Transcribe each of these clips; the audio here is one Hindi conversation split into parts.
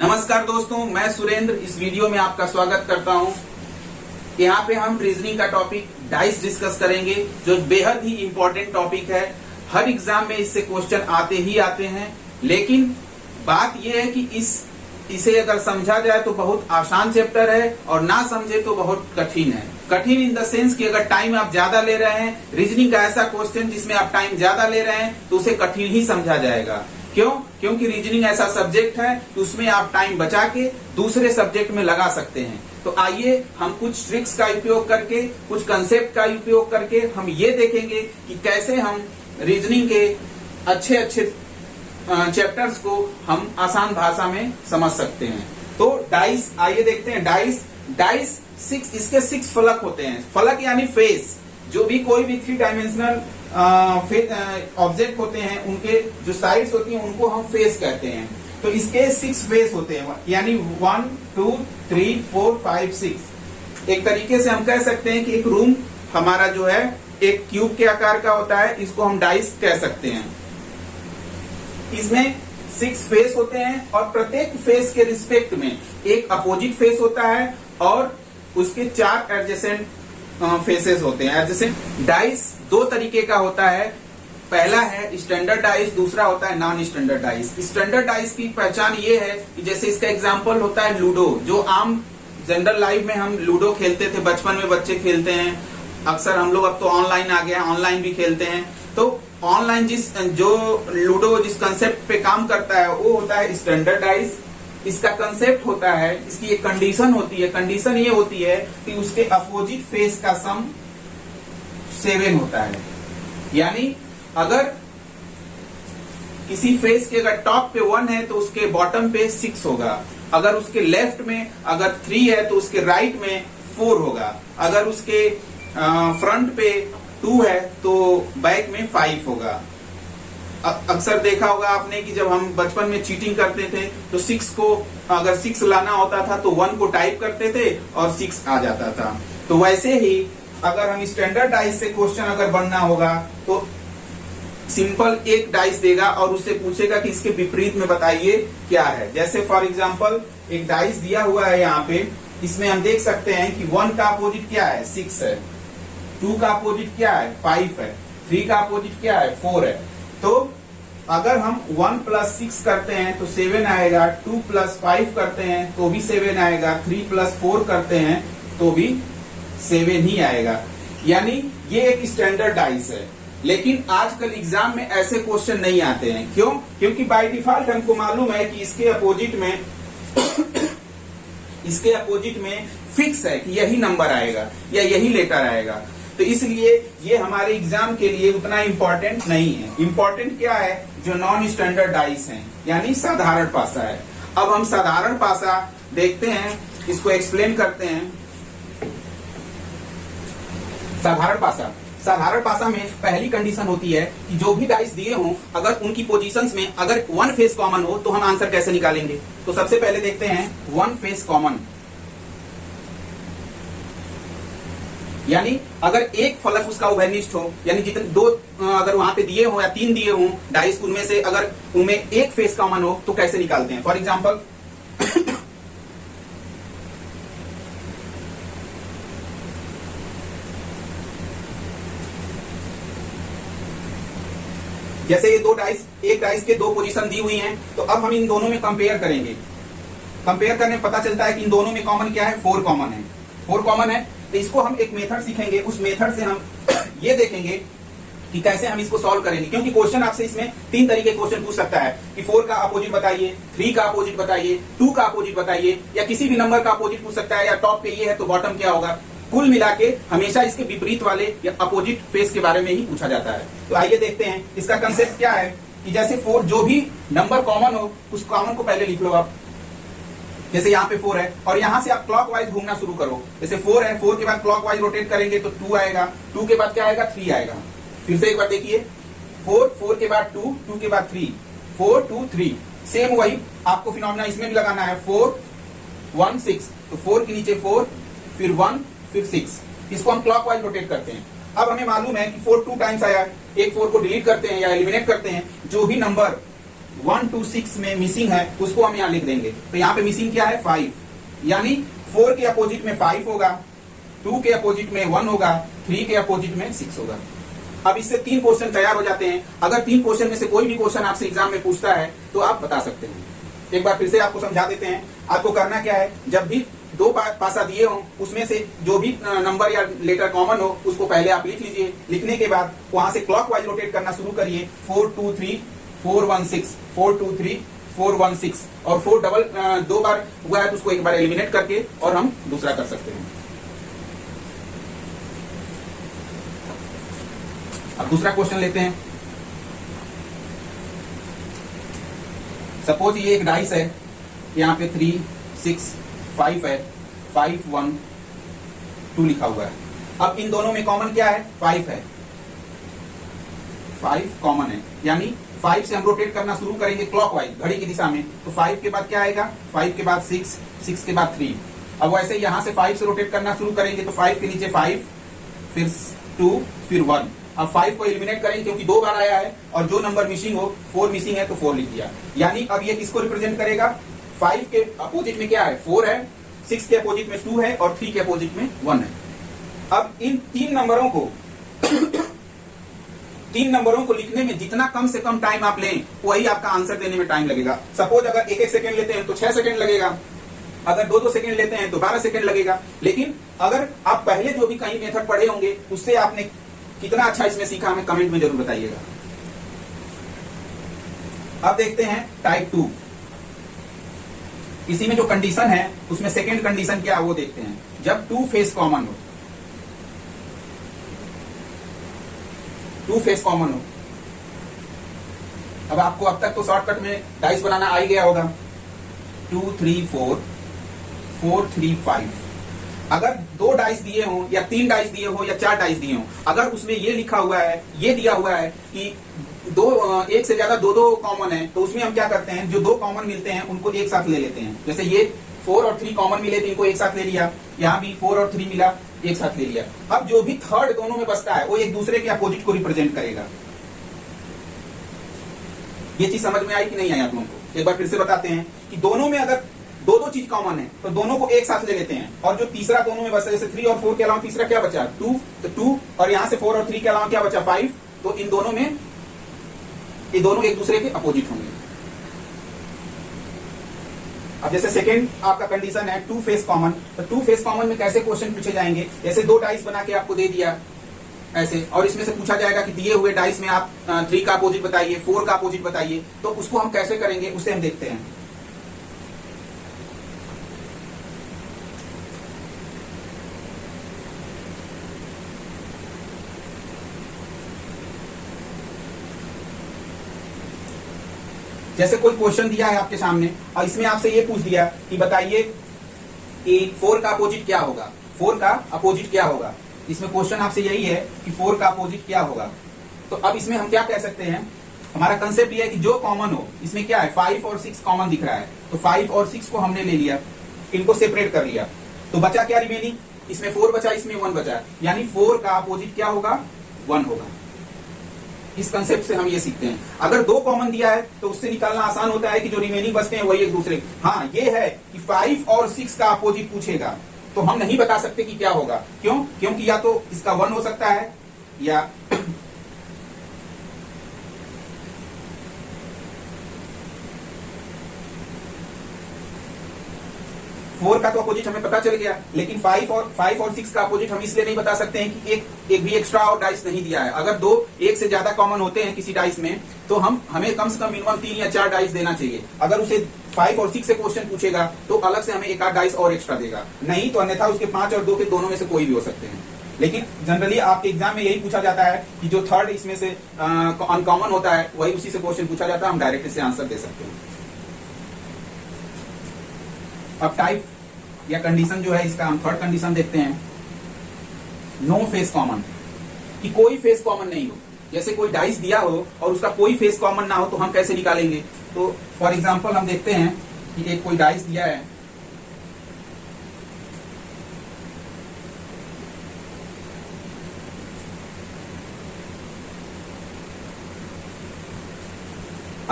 नमस्कार दोस्तों, मैं सुरेंद्र इस वीडियो में आपका स्वागत करता हूं। यहाँ पे हम रीजनिंग का टॉपिक डाइस डिस्कस करेंगे, जो बेहद ही इम्पोर्टेंट टॉपिक है। हर एग्जाम में इससे क्वेश्चन आते ही आते हैं, लेकिन बात यह है कि इसे अगर समझा जाए तो बहुत आसान चैप्टर है और ना समझे तो बहुत कठिन है। कठिन इन द सेंस कि अगर टाइम आप ज्यादा ले रहे हैं, रीजनिंग का ऐसा क्वेश्चन जिसमें आप टाइम ज्यादा ले रहे हैं तो उसे कठिन ही समझा जाएगा। क्यों? क्योंकि रीजनिंग ऐसा सब्जेक्ट है कि उसमें आप टाइम बचा के दूसरे सब्जेक्ट में लगा सकते हैं। तो आइए हम कुछ ट्रिक्स का उपयोग करके, कुछ कंसेप्ट का उपयोग करके हम ये देखेंगे कि कैसे हम रीजनिंग के अच्छे अच्छे चैप्टर्स को हम आसान भाषा में समझ सकते हैं। तो डाइस, आइए देखते हैं। डाइस इसके 6 फलक होते हैं। फलक यानी फेस। जो भी कोई भी 3 डायमेंशनल ऑब्जेक्ट होते हैं, उनके जो साइड्स होती हैं उनको हम फेस कहते हैं। तो इसके 6 फेस होते हैं, यानी 1 2 3 4 5 6। एक तरीके से हम कह सकते हैं कि एक रूम हमारा जो है एक क्यूब के आकार का होता है, इसको हम डाइस कह सकते हैं। इसमें 6 फेस होते हैं और प्रत्येक फेस के रिस्पेक्ट में एक अपोजिट फेस होता है और उसके 4 एडजेसेंट फेसेस होते हैं। एडजेसेंट डाइस 2 तरीके का होता है। पहला है स्टैंडर्ड डाइस, दूसरा होता है non standard dice. Standard dice की पहचान ये है कि जैसे इसका एग्जांपल होता है लूडो, जो आम जनरल लाइफ में हम लूडो खेलते थे, बचपन में बच्चे खेलते हैं। अक्सर हम लोग अब तो ऑनलाइन आ गया, ऑनलाइन भी खेलते हैं। तो ऑनलाइन जो लूडो जिस कंसेप्ट पे काम करता है वो होता है स्टैंडर्ड डाइस। इसका कंसेप्ट होता है, इसकी एक कंडीशन होती है। कंडीशन ये होती है कि उसके अपोजिट फेस का सम 7 होता है। यानी अगर किसी फेस के अगर टॉप पे 1 है तो उसके बॉटम पे 6 होगा। अगर उसके लेफ्ट में अगर 3 है तो उसके राइट में 4 होगा। अगर उसके फ्रंट पे 2 है तो बैक में 5 होगा। अक्सर देखा होगा आपने कि जब हम बचपन में चीटिंग करते थे तो 6 को अगर 6 लाना होता था तो 1 को टाइप करते थे और 6 आ जाता था। तो वैसे ही अगर हम स्टैंडर्ड डाइस से क्वेश्चन अगर बनना होगा तो सिंपल एक डाइस देगा और उससे पूछेगा कि इसके विपरीत में बताइए क्या है। जैसे फॉर एग्जांपल एक डाइस दिया हुआ है यहाँ पे, इसमें हम देख सकते हैं कि 1 का अपोजिट क्या है, 6 है। 2 का अपोजिट क्या है, 5 है। 3 का अपोजिट क्या है, 4 है। तो अगर हम 1 + 6 करते हैं तो 7 आएगा। 2 + 5 करते हैं तो भी 7 आएगा। 3 + 4 करते हैं तो भी 7 ही आएगा। यानी ये एक स्टैंडर्ड डाइस है। लेकिन आजकल एग्जाम में ऐसे क्वेश्चन नहीं आते हैं। क्यों? क्योंकि बाय डिफॉल्ट हमको मालूम है कि इसके अपोजिट में फिक्स है कि यही नंबर आएगा या यही लेटर आएगा। तो इसलिए ये हमारे एग्जाम के लिए उतना इम्पोर्टेंट नहीं है। इम्पोर्टेंट क्या है? जो नॉन स्टैंडर्ड डाइस हैं, यानी साधारण पासा है। अब हम साधारण पासा देखते हैं, इसको एक्सप्लेन करते हैं। साधारण पासा में पहली कंडीशन होती है कि जो भी डाइस दिए हों, अगर उनकी पोजीशंस में अगर 1 फेस कॉमन हो तो हम आंसर कैसे निकालेंगे। तो सबसे पहले देखते हैं 1 फेस कॉमन। यानी अगर एक फलक उसका उभयनिष्ठ हो, यानी जितने 2 अगर वहां पे दिए हो या 3 दिए हो डाइस, उनमें से अगर उनमें एक फेस कॉमन हो तो कैसे निकालते हैं। फॉर एग्जांपल जैसे ये 2 डाइस, एक डाइस के 2 पोजीशन दी हुई हैं, तो अब हम इन दोनों में कंपेयर करेंगे। कंपेयर करने में पता चलता है कि इन दोनों में कॉमन क्या है, 4 कॉमन है। 4 कॉमन है तो इसको हम एक मेथड सीखेंगे। उस मेथड से हम ये देखेंगे कि कैसे हम इसको सॉल्व करेंगे। क्योंकि क्वेश्चन आपसे इसमें 3 तरीके क्वेश्चन पूछ सकता है कि 4 का अपोजिट बताइए, 3 का अपोजिट बताइए, 2 का अपोजिट बताइए, या किसी भी नंबर का अपोजिट पूछ सकता है, या टॉप पे ये है तो बॉटम क्या होगा। कुल मिला के हमेशा इसके विपरीत वाले या अपोजिट फेस के बारे में ही पूछा जाता है। तो आइए देखते हैं इसका कंसेप्ट क्या है कि जैसे 4, जो भी नंबर कॉमन हो उस कॉमन को पहले लिख लो आप। जैसे यहाँ पे 4 है और यहाँ से आप क्लॉकवाइज घूमना शुरू करो। जैसे 4 है, 4 के बाद क्लॉकवाइज रोटेट करेंगे तो 2 आएगा। 2 के बाद क्या आएगा, 3 आएगा। फिर से एक बार देखिए, 4 के बाद 2, 2 के बाद 3, 4 2 3। सेम वही आपको फिनोमेना इसमें भी लगाना है। 4 1 6, तो 4 के नीचे 4, फिर 1, फिर 6। इसको हम क्लॉकवाइज रोटेट करते हैं। अब हमें मालूम है कि 4 2 टाइम्स आया, एक 4 को डिलीट करते हैं या एलिमिनेट करते हैं। जो भी नंबर 1 to 6 में मिसिंग है उसको हम यहाँ लिख देंगे। तो यहाँ पे मिसिंग क्या है 5, यानी 4 के अपोजिट में 5 होगा, 2 के अपोजिट में 1 होगा, 3 के अपोजिट में 6 होगा। अब इससे 3 क्वेश्चन तैयार हो जाते हैं। अगर 3 क्वेश्चन में से कोई भी क्वेश्चन आपसे एग्जाम में पूछता है तो आप बता सकते हैं। एक बार फिर से आपको समझा देते हैं। आपको करना क्या है, जब भी 2 पासा दिए हो उसमें से जो भी नंबर या लेटर कॉमन हो उसको पहले आप लिख लीजिए। लिखने के बाद वहां से क्लॉकवाइज रोटेट करना शुरू करिए। 4 2 3 4 1 6, 4 2 3 4 1 6, और 4 डबल 2 बार हुआ है तो उसको एक बार एलिमिनेट करके और हम दूसरा कर सकते हैं। अब दूसरा क्वेश्चन लेते हैं। सपोज ये एक डाइस है, यहाँ पे 3 6 5 है, 5 1 2 लिखा हुआ है। अब इन दोनों में कॉमन क्या है, 5 है, 5 कॉमन है, यानी 5 से हम रोटेट करना शुरू करेंगे क्लॉकवाइज घड़ी की दिशा में। तो 5 के बाद क्या आएगा, 5 के बाद 6, 6 के बाद 3। अब वैसे यहां से 5 से रोटेट करना शुरू करेंगे तो 5 के नीचे 5, फिर 2, फिर 1। अब 5 को एलिमिनेट करेंगे क्योंकि 2 बार आया है और जो नंबर मिसिंग हो 4 मिसिंग है तो 4 लिख दिया। यानी अब ये किसको रिप्रेजेंट करेगा, 5 के अपोजिट में क्या है 4 है, 6 के अपोजिट में 2 है और 3 के अपोजिट में 1 है। अब इन 3 नंबरों को 3 नंबरों को लिखने में जितना कम से कम टाइम आप लें वही आपका आंसर देने में टाइम लगेगा। सपोज अगर 1-1 सेकंड लेते हैं तो 6 सेकंड लगेगा, अगर 2-2 सेकंड लेते हैं तो 12 सेकंड लगेगा। लेकिन अगर आप पहले जो भी कहीं मेथड पढ़े होंगे उससे आपने कितना अच्छा इसमें सीखा हमें कमेंट में जरूर बताइएगा। अब देखते हैं टाइप 2। इसी में जो कंडीशन है उसमें सेकेंड कंडीशन क्या है वो देखते हैं। जब 2 फेस कॉमन हो, 2 फेस कॉमन हो। अब आपको अब तक तो शॉर्टकट में डाइस बनाना आ ही गया होगा। 2 3 4 4 3 5। अगर 2 डाइस दिए हो या 3 डाइस दिए हो या 4 डाइस दिए हो, अगर उसमें ये लिखा हुआ है, ये दिया हुआ है कि एक से ज्यादा 2-2 कॉमन है, तो उसमें हम क्या करते हैं, जो 2 कॉमन मिलते हैं उनको एक साथ ले लेते हैं। जैसे ये 4 और 3 कॉमन मिले तो इनको एक साथ ले लिया, यहाँ भी 4 और 3 मिला, एक साथ ले लिया। अब जो भी थर्ड दोनों में बचता है वो एक दूसरे के अपोजिट को रिप्रेजेंट करेगा। ये चीज समझ में आई कि नहीं आई आप लोगों को? एक बार फिर से बताते हैं कि दोनों में अगर 2-2 चीज कॉमन है तो दोनों को एक साथ ले लेते हैं, और जो तीसरा दोनों में बचा, जैसे 3 और 4 के अलावा तीसरा क्या बचा 2, तो 2, और यहाँ से 4 और 3 के अलावा क्या बचा 5, तो इन दोनों में ये दोनों एक दूसरे के अपोजिट होंगे। अब जैसे सेकेंड आपका कंडीशन है 2 फेस कॉमन, तो 2 फेस कॉमन में कैसे क्वेश्चन पूछे जाएंगे, जैसे 2 डाइस बना के आपको दे दिया ऐसे, और इसमें से पूछा जाएगा कि दिए हुए डाइस में आप 3 का अपोजिट बताइए, 4 का अपोजिट बताइए। तो उसको हम कैसे करेंगे उसे हम देखते हैं। जैसे कोई क्वेश्चन दिया है आपके सामने और इसमें आपसे ये पूछ दिया कि बताइए 4 का अपोजिट क्या होगा, 4 का अपोजिट क्या होगा। इसमें क्वेश्चन आपसे यही है कि 4 का अपोजिट क्या होगा। तो अब इसमें हम क्या कह सकते हैं, हमारा कंसेप्ट ये है कि जो कॉमन हो, इसमें क्या है 5 और 6 कॉमन दिख रहा है, तो 5 और 6 को हमने ले लिया, इनको सेपरेट कर लिया, तो बचा क्या रिमेनिंग, इसमें 4 बचा, इसमें 1 बचा, यानी 4 का अपोजिट क्या होगा 1 होगा। इस कंसेप्ट से हम ये सीखते हैं। अगर 2 कॉमन दिया है तो उससे निकालना आसान होता है कि जो रिमेनिंग बचते हैं वही एक दूसरे। हाँ, ये है कि 5 और 6 का अपोजिट पूछेगा तो हम नहीं बता सकते कि क्या होगा। क्यों? क्योंकि या तो इसका 1 हो सकता है या 4 का तो अपोजिट हमें पता चल गया, लेकिन 5 और 6 का अपोजिट हम इसलिए नहीं बता सकते हैं कि एक भी एक्स्ट्रा और डाइस नहीं दिया है। अगर 2 एक से ज्यादा कॉमन होते हैं किसी डाइस में तो हमें कम से कम मिनिमम 3 या 4 डाइस देना चाहिए। अगर उसे 5 और 6 से क्वेश्चन पूछेगा तो अलग से हमें एक आध डाइस और एक्स्ट्रा देगा, नहीं तो अन्यथा उसके 5 और 2 के दोनों में से कोई भी हो सकते हैं। लेकिन जनरली आपके एग्जाम में यही पूछा जाता है कि जो थर्ड इसमें से अनकॉमन होता है वही उसी से क्वेश्चन पूछा जाता है, हम डायरेक्ट इससे आंसर दे सकते हैं। अब टाइप या कंडीशन जो है इसका हम थर्ड कंडीशन देखते हैं, नो फेस कॉमन, कि कोई फेस कॉमन नहीं हो। जैसे कोई डाइस दिया हो और उसका कोई फेस कॉमन ना हो तो हम कैसे निकालेंगे। तो फॉर एग्जांपल हम देखते हैं कि एक कोई डाइस दिया है,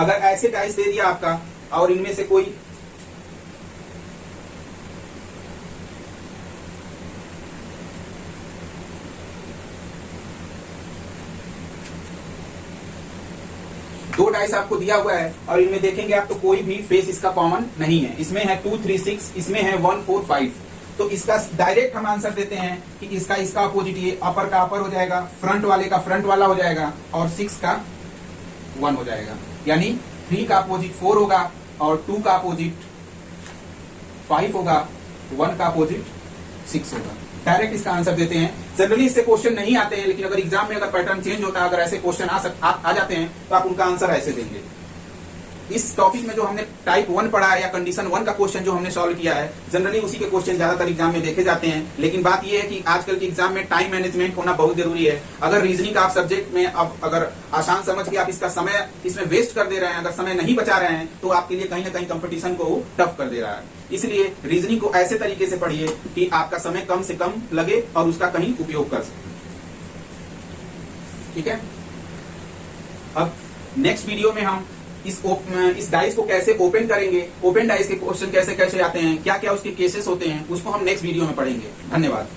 अगर ऐसे डाइस दे दिया आपका और इनमें से कोई दो डाइस आपको दिया हुआ है और इनमें देखेंगे आप तो कोई भी फेस इसका कॉमन नहीं है। इसमें है 2 3 6, इसमें है 1 4 5। तो इसका डायरेक्ट हम आंसर देते हैं कि इसका अपोजिट ये अपर का अपर हो जाएगा, फ्रंट वाले का फ्रंट वाला हो जाएगा और 6 का 1 हो जाएगा। यानी 3 का अपोजिट 4 होगा और 2 का अपोजिट 5 होगा, 1 का अपोजिट 6 होगा। डायरेक्ट इसका आंसर देते हैं। जनरली इससे क्वेश्चन नहीं आते हैं, लेकिन अगर एग्जाम में अगर पैटर्न चेंज होता है, अगर ऐसे क्वेश्चन आ जाते हैं तो आप उनका आंसर ऐसे देंगे। इस टॉपिक में जो हमने टाइप 1 पढ़ा है या कंडीशन 1 का क्वेश्चन जो हमने सॉल्व किया है, जनरली उसी के क्वेश्चन ज्यादातर एग्जाम में देखे जाते हैं। लेकिन बात यह है कि आजकल के एग्जाम में टाइम मैनेजमेंट होना बहुत जरूरी है। अगर रीजनिंग का आप सब्जेक्ट में अब अगर आसान समझ के आप इसका समय इसमें वेस्ट कर दे रहे हैं, अगर समय नहीं बचा रहे हैं, तो आपके लिए कहीं ना कहीं कंपटीशन को टफ कर दे रहा है। इसलिए रीजनिंग को ऐसे तरीके से पढ़िए कि आपका समय कम से कम लगे और उसका कहीं उपयोग कर सके। ठीक है, अब नेक्स्ट वीडियो में हम इस डाइस को कैसे ओपन करेंगे, ओपन डाइस के क्वेश्चन कैसे कैसे आते हैं, क्या क्या उसके केसेस होते हैं, उसको हम नेक्स्ट वीडियो में पढ़ेंगे। धन्यवाद।